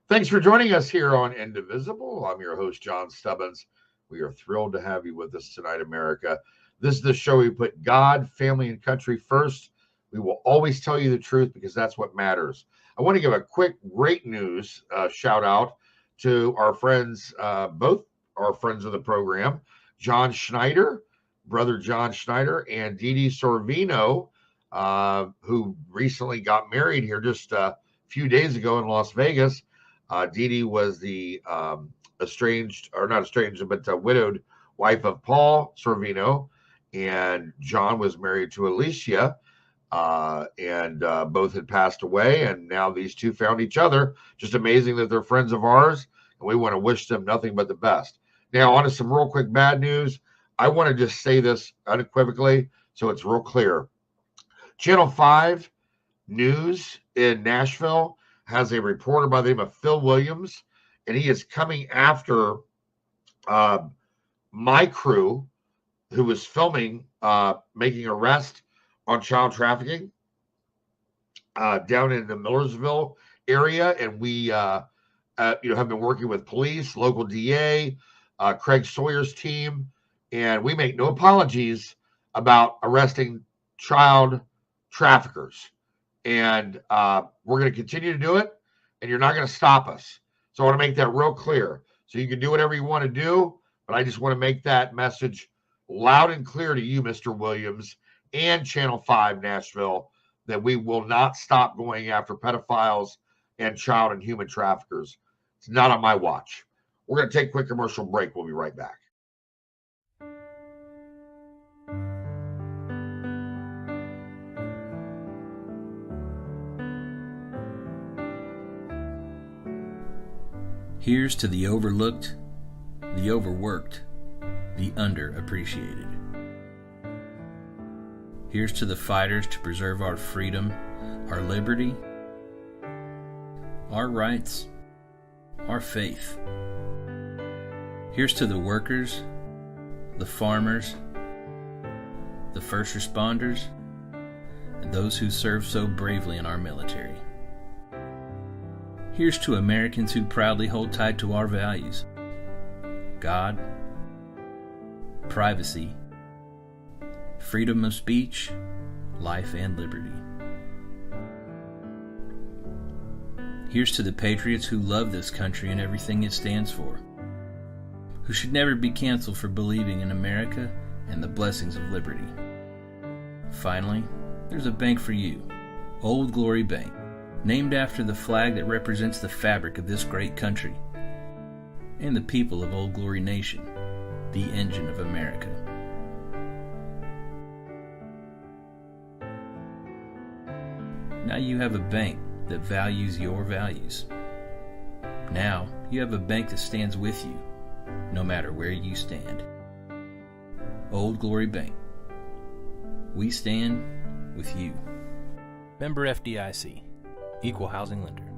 Thanks for joining us here on Indivisible. I'm your host, John Stubbins. We are thrilled to have you with us tonight, America. This is the show we put God, family, and country first. We will always tell you the truth because that's what matters. I want to give a quick great news shout out to our friends, both our friends of the program, John Schneider, brother John Schneider, and Dee Dee Sorvino, who recently got married here just a few days ago in Las Vegas. Dee Dee was the widowed wife of Paul Sorvino, and John was married to Alicia, and both had passed away, and now these two found each other. Just amazing that they're friends of ours, and we want to wish them nothing but the best. Now, on to some real quick bad news. I want to just say this unequivocally so it's real clear. Channel 5 News in Nashville has a reporter by the name of Phil Williams, and he is coming after my crew who was filming making arrest on child trafficking down in the Millersville area. And we have been working with police, local DA, Craig Sawyer's team, and we make no apologies about arresting child traffickers. And we're going to continue to do it, and you're not going to stop us. So I want to make that real clear. So you can do whatever you want to do, but I just want to make that message loud and clear to you, Mr. Williams, and Channel 5 Nashville, that we will not stop going after pedophiles and child and human traffickers. It's not on my watch. We're going to take a quick commercial break. We'll be right back. Here's to the overlooked, the overworked, the underappreciated. Here's to the fighters to preserve our freedom, our liberty, our rights, our faith. Here's to the workers, the farmers, the first responders, and those who serve so bravely in our military. Here's to Americans who proudly hold tight to our values: God, privacy, freedom of speech, life, and liberty. Here's to the patriots who love this country and everything it stands for, who should never be canceled for believing in America and the blessings of liberty. Finally, there's a bank for you, Old Glory Bank, named after the flag that represents the fabric of this great country and the people of Old Glory Nation, the engine of America. Now you have a bank that values your values. Now you have a bank that stands with you, no matter where you stand. Old Glory Bank. We stand with you. Member FDIC. Equal housing lender.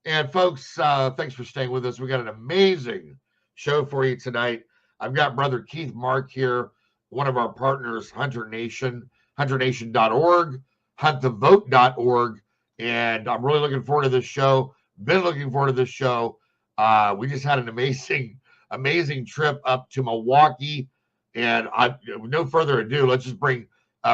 And folks, thanks for staying with us. We got an amazing show for you tonight. I've got Brother Keith Mark here, one of our partners, Hunter Nation, hunternation.org, huntthevote.org. And I'm really looking forward to this show. Been looking forward to this show. We just had an amazing trip up to Milwaukee. And with no further ado, let's just bring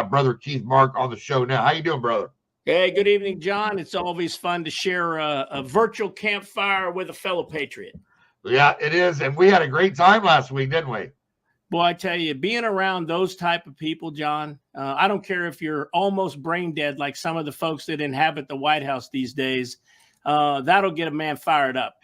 Brother Keith Mark on the show now. How you doing, brother? Hey, good evening, John. It's always fun to share a virtual campfire with a fellow patriot. Yeah, it is. And we had a great time last week, didn't we? Boy, I tell you, being around those type of people, John, I don't care if you're almost brain dead like some of the folks that inhabit the White House these days. That'll get a man fired up.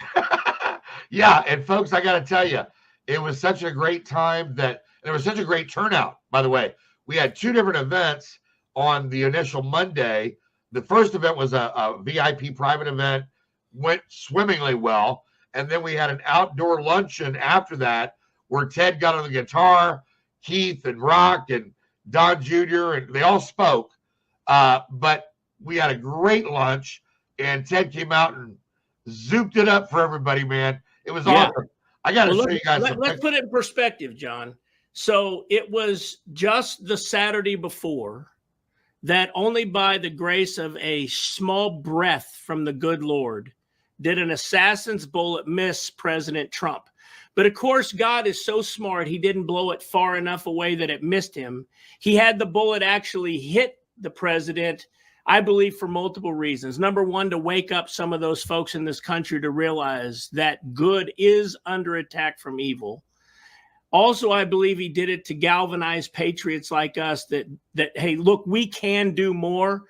Yeah, and folks, I got to tell you, it was such a great time and it was such a great turnout, by the way. We had two different events on the initial Monday. The first event was a VIP private event, went swimmingly well. And then we had an outdoor luncheon after that where Ted got on the guitar, Keith and Rock and Don Jr., and they all spoke. But we had a great lunch, and Ted came out and zooped it up for everybody, man. It was awesome. I got to show you guys something. Let's put it in perspective, John. So it was just the Saturday before. that only by the grace of a small breath from the good Lord did an assassin's bullet miss President Trump. But of course, God is so smart, he didn't blow it far enough away that it missed him. He had the bullet actually hit the president, I believe, for multiple reasons. Number one, to wake up some of those folks in this country to realize that good is under attack from evil. Also, I believe he did it to galvanize patriots like us that hey, look, we can do more.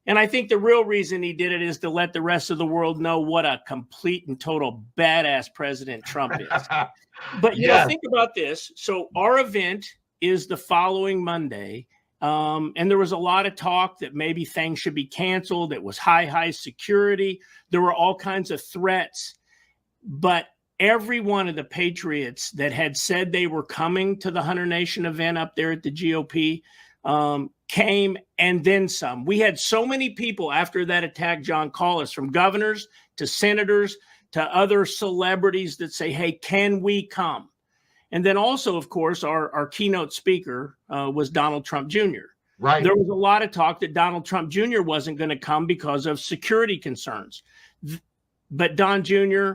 And I think the real reason he did it is to let the rest of the world know what a complete and total badass President Trump is. But, you know, think about this. So our event is the following Monday. And there was a lot of talk that maybe things should be canceled. It was high security. There were all kinds of threats. But every one of the patriots that had said they were coming to the Hunter Nation event up there at the GOP came, and then some. We had so many people after that attack, John, call us, from governors to senators to other celebrities that say, hey, can we come? And then also, of course, our keynote speaker was Donald Trump Jr. Right. There was a lot of talk that Donald Trump Jr. wasn't going to come because of security concerns. But Don Jr.,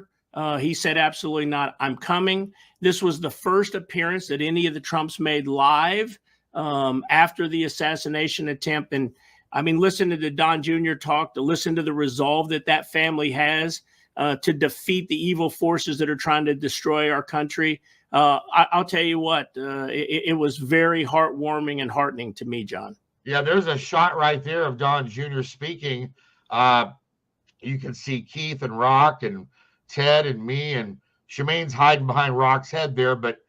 he said, absolutely not. I'm coming. This was the first appearance that any of the Trumps made live after the assassination attempt. And I mean, listen to the Don Jr. talk, to listen to the resolve that family has to defeat the evil forces that are trying to destroy our country. I'll tell you what, it was very heartwarming and heartening to me, John. Yeah, there's a shot right there of Don Jr. speaking. You can see Keith and Rock and Ted and me, and Shemaine's hiding behind Rock's head there, but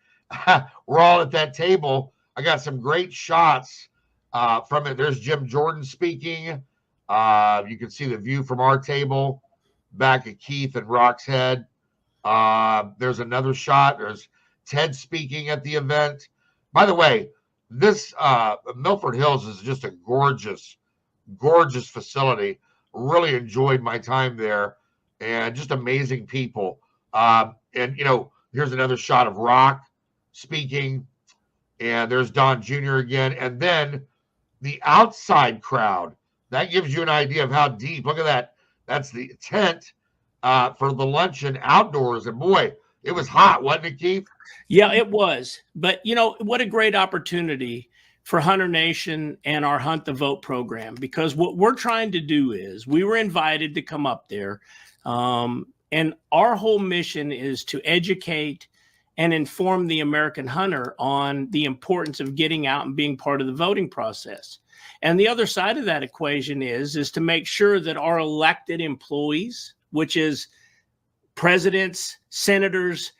we're all at that table. I got some great shots from it. There's Jim Jordan speaking. You can see the view from our table back at Keith and Rock's head. There's another shot. There's Ted speaking at the event. By the way, this Milford Hills is just a gorgeous, gorgeous facility. Really enjoyed my time there, and just amazing people. And, you know, here's another shot of Rock speaking, and there's Don Jr. again. And then the outside crowd, that gives you an idea of how deep. Look at that. That's the tent for the luncheon outdoors. And boy, it was hot, wasn't it, Keith? Yeah, it was. But, you know, what a great opportunity for Hunter Nation and our Hunt the Vote program, because what we're trying to do is, we were invited to come up there. And our whole mission is to educate and inform the American hunter on the importance of getting out and being part of the voting process. And the other side of that equation is to make sure that our elected employees, which is presidents, senators,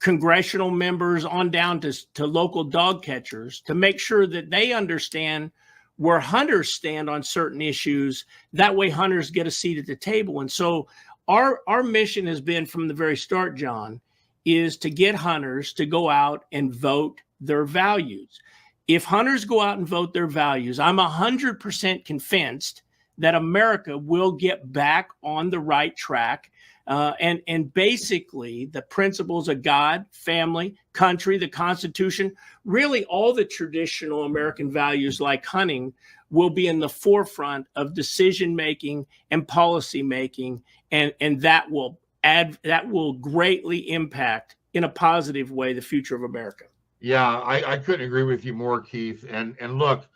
congressional members, on down to local dog catchers, to make sure that they understand where hunters stand on certain issues. That way hunters get a seat at the table. And so our mission has been from the very start, John, is to get hunters to go out and vote their values. If hunters go out and vote their values, I'm 100% convinced that America will get back on the right track. And basically the principles of God, family, country, the Constitution, really all the traditional American values like hunting will be in the forefront of decision-making and policy-making. And that will greatly impact in a positive way the future of America. Yeah, I couldn't agree with you more, Keith. And look,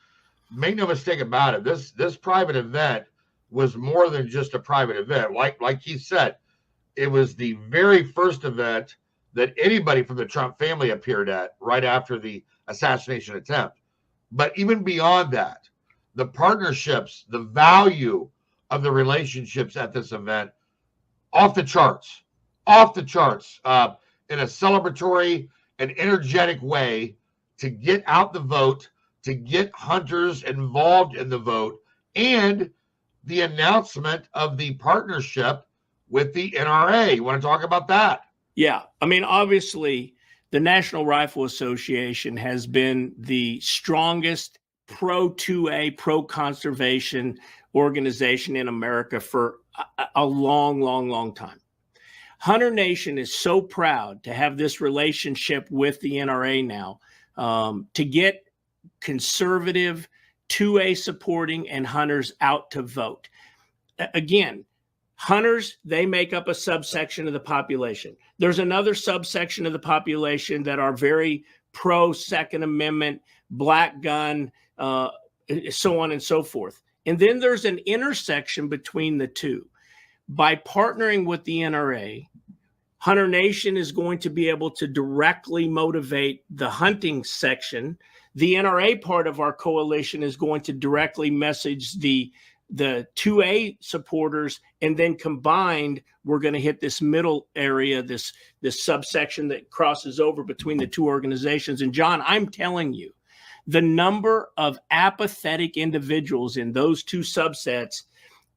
make no mistake about it. This private event was more than just a private event. Like Keith said, it was the very first event that anybody from the Trump family appeared at right after the assassination attempt. But even beyond that, the partnerships, the value of the relationships at this event, off the charts, in a celebratory and energetic way to get out the vote, to get hunters involved in the vote, and the announcement of the partnership with the NRA. You want to talk about that? Yeah. I mean, obviously, the National Rifle Association has been the strongest pro-2A, pro-conservation organization in America for a long time. Hunter Nation is so proud to have this relationship with the NRA now, to get conservative, 2A supporting and hunters out to vote. Again, hunters, they make up a subsection of the population. There's another subsection of the population that are very pro Second Amendment, black gun, so on and so forth. And then there's an intersection between the two. By partnering with the NRA, Hunter Nation is going to be able to directly motivate the hunting section. The NRA part of our coalition is going to directly message the 2A supporters, and then combined, we're going to hit this middle area, this subsection that crosses over between the two organizations. And John, I'm telling you, the number of apathetic individuals in those two subsets,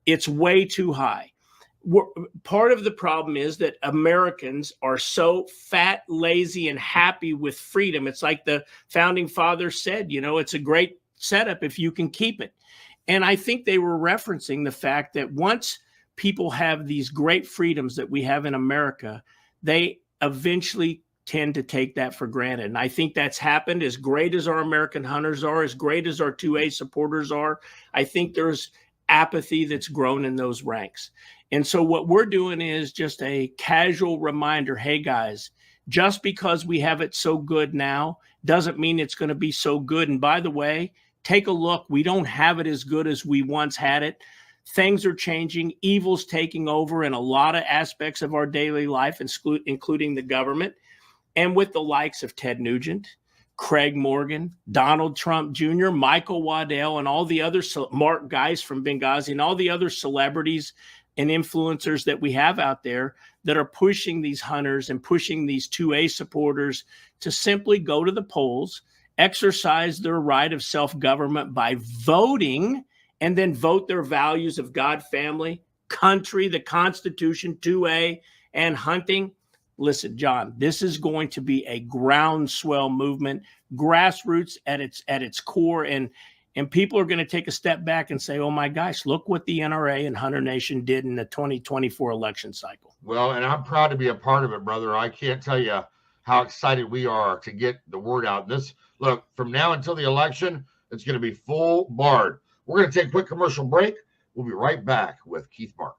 it's way too high. Part of the problem is that Americans are so fat, lazy, and happy with freedom. It's like the founding fathers said, it's a great setup if you can keep it. And I think they were referencing the fact that once people have these great freedoms that we have in America, they eventually tend to take that for granted. And I think that's happened. As great as our American hunters are, as great as our 2A supporters are, I think there's apathy that's grown in those ranks. And so what we're doing is just a casual reminder, hey guys, just because we have it so good now doesn't mean it's going to be so good. And by the way, take a look. We don't have it as good as we once had it. Things are changing. Evil's taking over in a lot of aspects of our daily life, including the government. And with the likes of Ted Nugent, Craig Morgan, Donald Trump Jr., Michael Waddell, and all the other Mark Geis from Benghazi, and all the other celebrities and influencers that we have out there that are pushing these hunters and pushing these 2A supporters to simply go to the polls, exercise their right of self-government by voting, and then vote their values of God, family, country, the Constitution, 2A, and hunting. Listen, John, this is going to be a groundswell movement, grassroots at its core, and people are going to take a step back and say, oh my gosh, look what the NRA and Hunter Nation did in the 2024 election cycle. Well, and I'm proud to be a part of it, brother. I can't tell you how excited we are to get the word out. Look, from now until the election, it's going to be full bard. We're going to take a quick commercial break. We'll be right back with Keith Mark.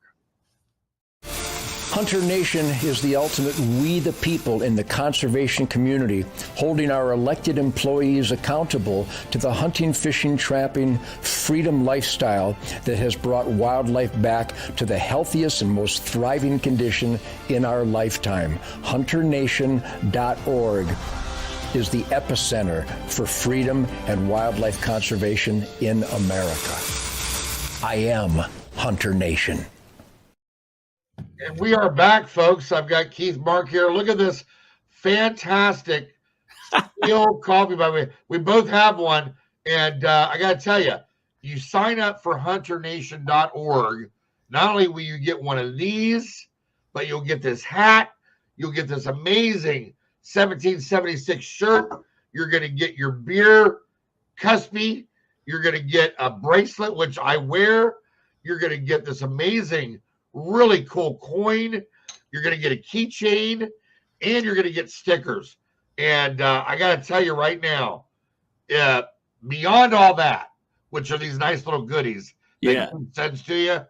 Hunter Nation is the ultimate we the people in the conservation community, holding our elected employees accountable to the hunting, fishing, trapping, freedom lifestyle that has brought wildlife back to the healthiest and most thriving condition in our lifetime. HunterNation.org is the epicenter for freedom and wildlife conservation in America. I am Hunter Nation. And we are back, folks. I've got Keith Mark here. Look at this fantastic steel coffee, by the way. We both have one. And I got to tell you, you sign up for HunterNation.org. Not only will you get one of these, but you'll get this hat. You'll get this amazing 1776 shirt. You're going to get your beer cuspy. You're going to get a bracelet, which I wear. You're going to get this amazing, really cool coin. You're going to get a keychain, and you're going to get stickers. And I got to tell you right now, beyond all that, which are these nice little goodies that sends to you,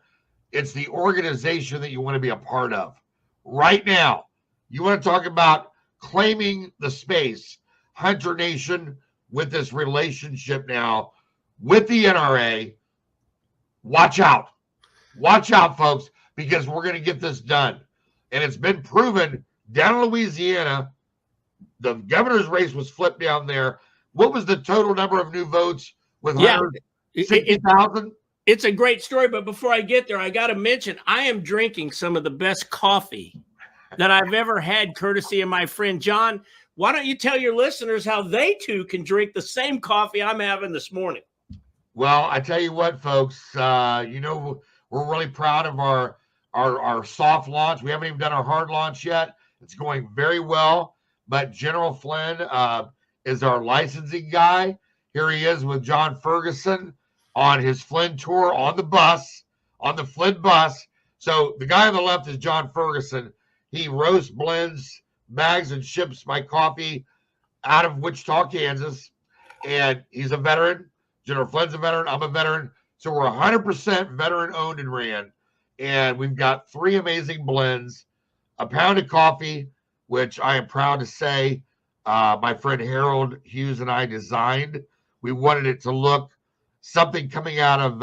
it's the organization that you want to be a part of. Right now, you want to talk about claiming the space, Hunter Nation, with this relationship now with the NRA. Watch out. Watch out, folks, because we're going to get this done. And it's been proven down in Louisiana, the governor's race was flipped down there. What was the total number of new votes with 60,000? It's a great story, but before I get there, I got to mention I am drinking some of the best coffee that I've ever had, courtesy of my friend John. Why don't you tell your listeners how they too can drink the same coffee I'm having this morning? Well, I tell you what, folks, we're really proud of our soft launch. We haven't even done our hard launch yet. It's going very well, but General Flynn is our licensing guy. Here he is with John Ferguson on his Flynn tour on the Flynn bus. So the guy on the left is John Ferguson. He roasts, blends, bags, and ships my coffee out of Wichita, Kansas. And he's a veteran, General Flynn's a veteran. I'm a veteran. So we're 100% veteran owned and ran. And we've got 3 amazing blends, a pound of coffee, which I am proud to say my friend Harold Hughes and I designed. We wanted it to look something coming out of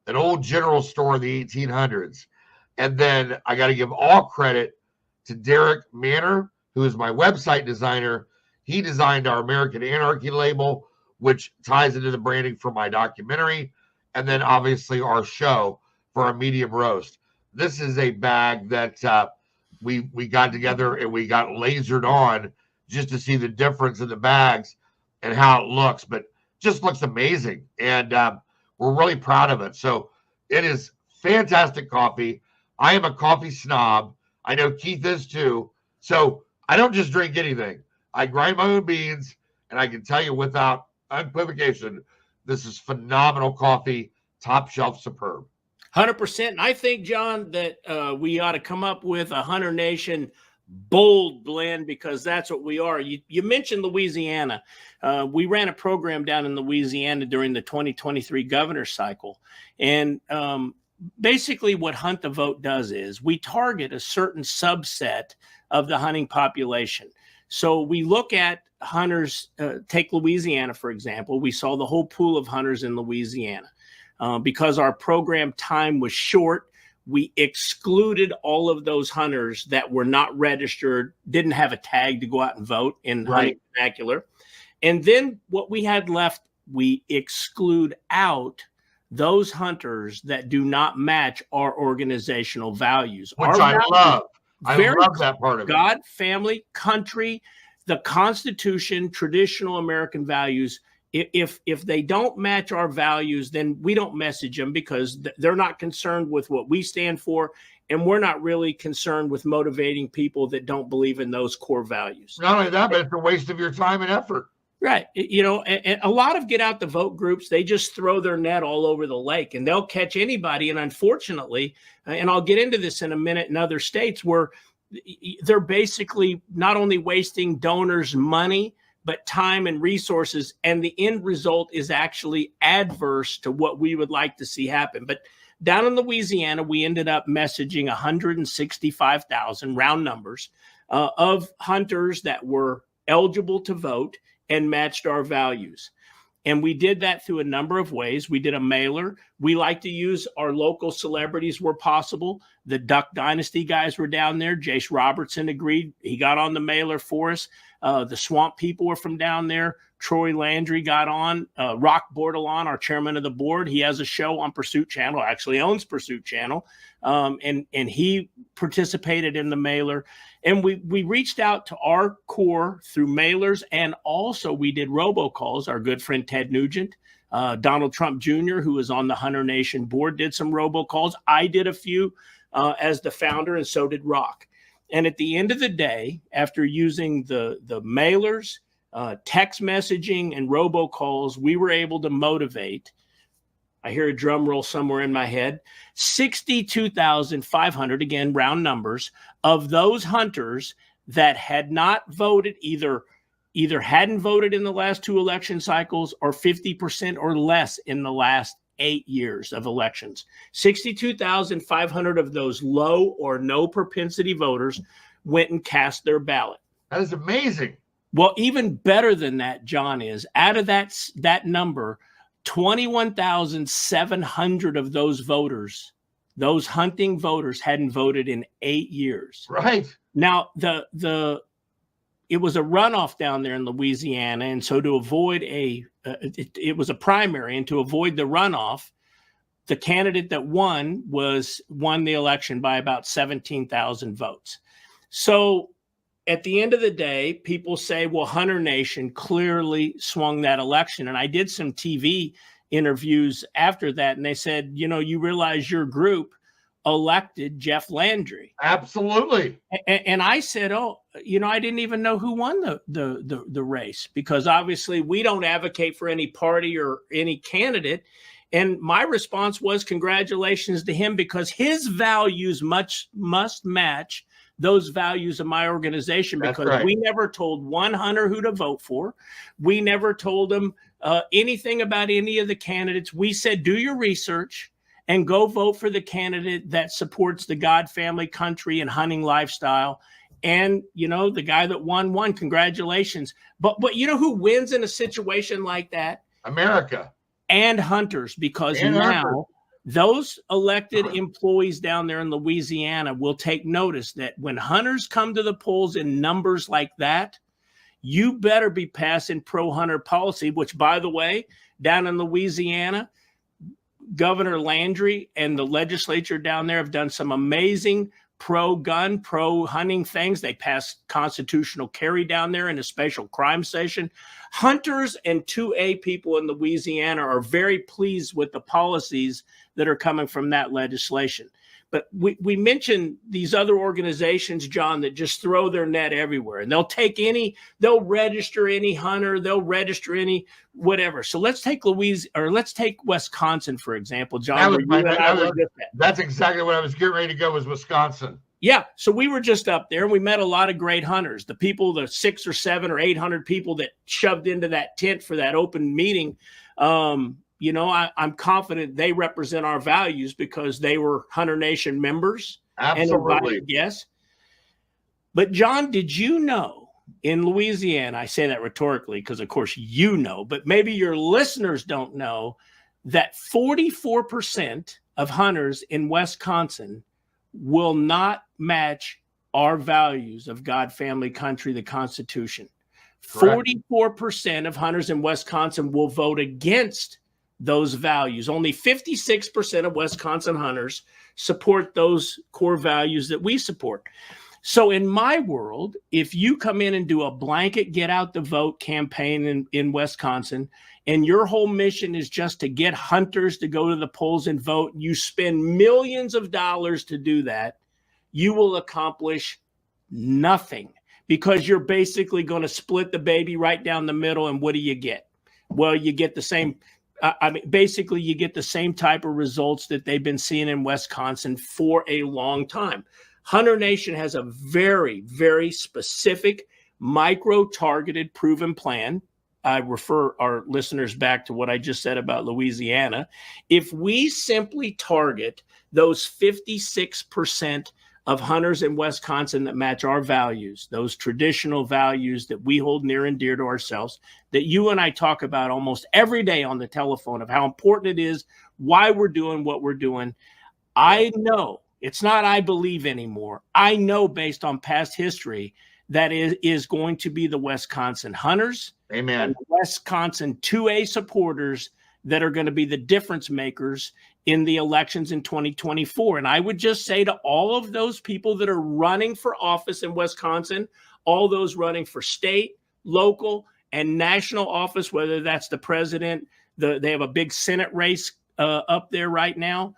an old general store in the 1800s. And then I got to give all credit to Derek Manor, who is my website designer. He designed our American Anarchy label, which ties into the branding for my documentary. And then obviously our show for our medium roast. This is a bag that we got together and we got lasered on just to see the difference in the bags and how it looks, but just looks amazing. And we're really proud of it. So it is fantastic coffee. I am a coffee snob. I know Keith is too. So I don't just drink anything. I grind my own beans, and I can tell you without equivocation, this is phenomenal coffee, top shelf, superb. 100%. And I think, John, that we ought to come up with a Hunter Nation bold blend, because that's what we are. You mentioned Louisiana. We ran a program down in Louisiana during the 2023 governor cycle. And basically what Hunt the Vote does is we target a certain subset of the hunting population. So we look at hunters, take Louisiana, for example. We saw the whole pool of hunters in Louisiana. Because our program time was short, we excluded all of those hunters that were not registered, didn't have a tag to go out and vote in hunting vernacular. And then what we had left, we exclude out those hunters that do not match our organizational values. Which I love. I love that part of it. God, family, country, the Constitution, traditional American values. If they don't match our values, then we don't message them, because they're not concerned with what we stand for, and we're not really concerned with motivating people that don't believe in those core values. Not only that, but it's a waste of your time and effort. Right. You know, and a lot of get out the vote groups, they just throw their net all over the lake and they'll catch anybody. And unfortunately, and I'll get into this in a minute, in other states where they're basically not only wasting donors' money, but time and resources, and the end result is actually adverse to what we would like to see happen. But down in Louisiana, we ended up messaging 165,000 round numbers of hunters that were eligible to vote and matched our values. And we did that through a number of ways. We did a mailer. We like to use our local celebrities where possible. The Duck Dynasty guys were down there. Jace Robertson agreed. He got on the mailer for us. The Swamp People were from down there. Troy Landry got on. Rock Bordelon, our chairman of the board, he has a show on Pursuit Channel, actually owns Pursuit Channel. And he participated in the mailer. And we reached out to our core through mailers, and also we did robocalls. Our good friend Ted Nugent, Donald Trump Jr., who is on the Hunter Nation board, did some robocalls. I did a few as the founder, and so did Rock. And at the end of the day, after using the mailers, text messaging, and robocalls, we were able to motivate, I hear a drum roll somewhere in my head, 62,500, again, round numbers, of those hunters that had not voted, either hadn't voted in the last 2 election cycles, or 50% or less in the last 8 years of elections. 62,500 of those low or no propensity voters went and cast their ballot. That is amazing. Well, even better than that, John, is out of that number, 21,700 of those voters, those hunting voters, hadn't voted in 8 years. Right. Now, it was a runoff down there in Louisiana, and so to avoid it was a primary, and to avoid the runoff, the candidate that won the election by about 17,000 votes. So at the end of the day, people say, well, Hunter Nation clearly swung that election. And I did some TV interviews after that, and they said, you realize your group elected Jeff Landry. Absolutely. And I said, I didn't even know who won the race, because obviously we don't advocate for any party or any candidate. And my response was, congratulations to him, because his values must match those values of my organization, because we never told one hunter who to vote for. We never told them anything about any of the candidates. We said, do your research and go vote for the candidate that supports the God, family, country, and hunting lifestyle. And, the guy that won, congratulations. But you know who wins in a situation like that? America. And hunters, because now those elected employees down there in Louisiana will take notice that when hunters come to the polls in numbers like that, you better be passing pro-hunter policy, which, by the way, down in Louisiana, Governor Landry and the legislature down there have done some amazing pro-gun, pro-hunting things. They passed constitutional carry down there in a special crime session. Hunters and 2A people in Louisiana are very pleased with the policies that are coming from that legislation. But we mentioned these other organizations, John, that just throw their net everywhere, and they'll register any hunter, they'll register any whatever. So let's take Wisconsin, for example, John. That's exactly what I was getting ready to go, was Wisconsin. Yeah. So we were just up there and we met a lot of great hunters. The people, the 600 or 700 or 800 people that shoved into that tent for that open meeting, I'm confident they represent our values because they were Hunter Nation members. Absolutely. And invited guests. But John, did you know in Louisiana, I say that rhetorically because of course you know, but maybe your listeners don't know, that 44% of hunters in Wisconsin will not match our values of God, family, country, the Constitution. Correct. 44% of hunters in Wisconsin will vote against those values. Only 56% of Wisconsin hunters support those core values that we support. So in my world, if you come in and do a blanket get out the vote campaign in Wisconsin, and your whole mission is just to get hunters to go to the polls and vote, you spend millions of dollars to do that, you will accomplish nothing, because you're basically going to split the baby right down the middle. And what do you get? Well, you get the same. Basically, you get the same type of results that they've been seeing in Wisconsin for a long time. Hunter Nation has a very, very specific, micro-targeted, proven plan. I refer our listeners back to what I just said about Louisiana. If we simply target those 56% of hunters in Wisconsin that match our values, those traditional values that we hold near and dear to ourselves, that you and I talk about almost every day on the telephone, of how important it is, why we're doing what we're doing. I know, it's not I believe anymore. I know based on past history that it is going to be the Wisconsin hunters, amen, and the Wisconsin 2A supporters that are going to be the difference makers in the elections in 2024. And I would just say to all of those people that are running for office in Wisconsin, all those running for state, local, and national office, whether that's the president, they have a big Senate race up there right now,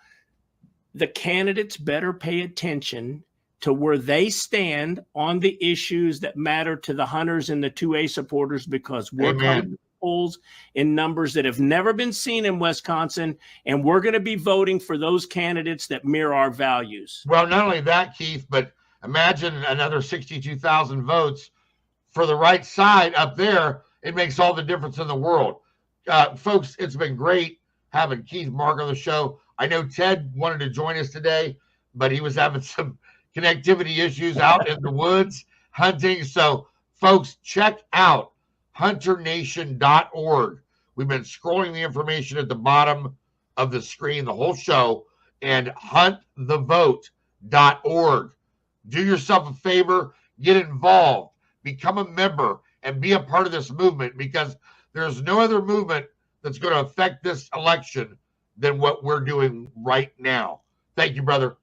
the candidates better pay attention to where they stand on the issues that matter to the hunters and the 2A supporters, because we're coming to the polls in numbers that have never been seen in Wisconsin, and we're going to be voting for those candidates that mirror our values. Well, not only that, Keith, but imagine another 62,000 votes for the right side up there. It makes all the difference in the world. Folks, it's been great having Keith Mark on the show. I know Ted wanted to join us today, but he was having some connectivity issues out in the woods hunting. So folks, check out hunternation.org. We've been scrolling the information at the bottom of the screen the whole show, and huntthevote.org. Do yourself a favor, get involved, become a member, and be a part of this movement, because there's no other movement that's going to affect this election than what we're doing right now. Thank you, brother.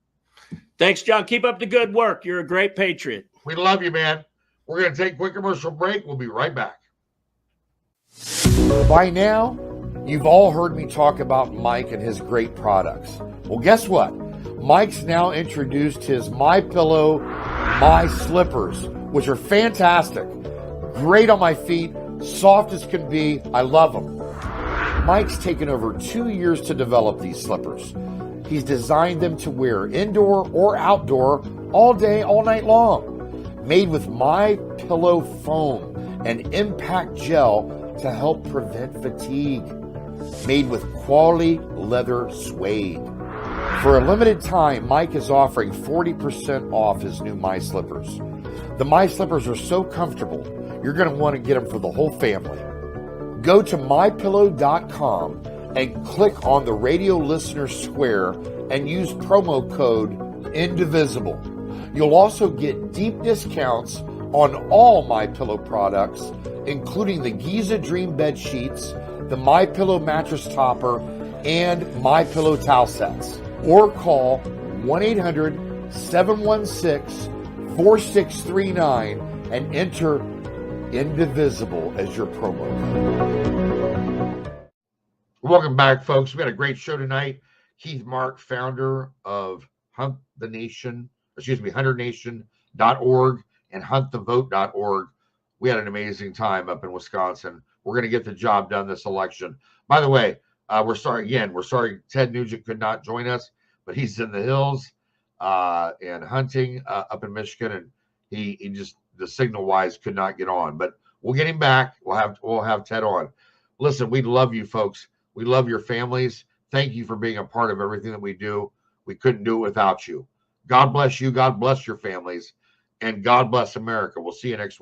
Thanks, John. Keep up the good work. You're a great patriot. We love you, man. We're going to take a quick commercial break. We'll be right back. By now, you've all heard me talk about Mike and his great products. Well, guess what? Mike's now introduced his MyPillow My Slippers, which are fantastic. Great on my feet, soft as can be. I love them. Mike's taken over 2 years to develop these slippers. He's designed them to wear indoor or outdoor all day, all night long. Made with My Pillow foam and impact gel to help prevent fatigue. Made with quality leather suede. For a limited time, Mike is offering 40% off his new My Slippers. The My Slippers are so comfortable, you're going to want to get them for the whole family. Go to mypillow.com and click on the radio listener square and use promo code INDIVISIBLE. You'll also get deep discounts on all My Pillow products, including the Giza Dream bed sheets, the My Pillow mattress topper, and My Pillow towel sets. Or call 1-800-716-4639 and enter INDIVISIBLE as your promo code. Welcome back, folks. We had a great show tonight. Keith Mark, founder of HunterNation.org and HuntTheVote.org. We had an amazing time up in Wisconsin. We're going to get the job done this election. By the way, we're sorry Ted Nugent could not join us, but he's in the hills and hunting up in Michigan, and he just, the signal wise, could not get on. But we'll get him back. We'll have Ted on. Listen, we love you folks. We love your families. Thank you for being a part of everything that we do. We couldn't do it without you. God bless you. God bless your families. And God bless America. We'll see you next week.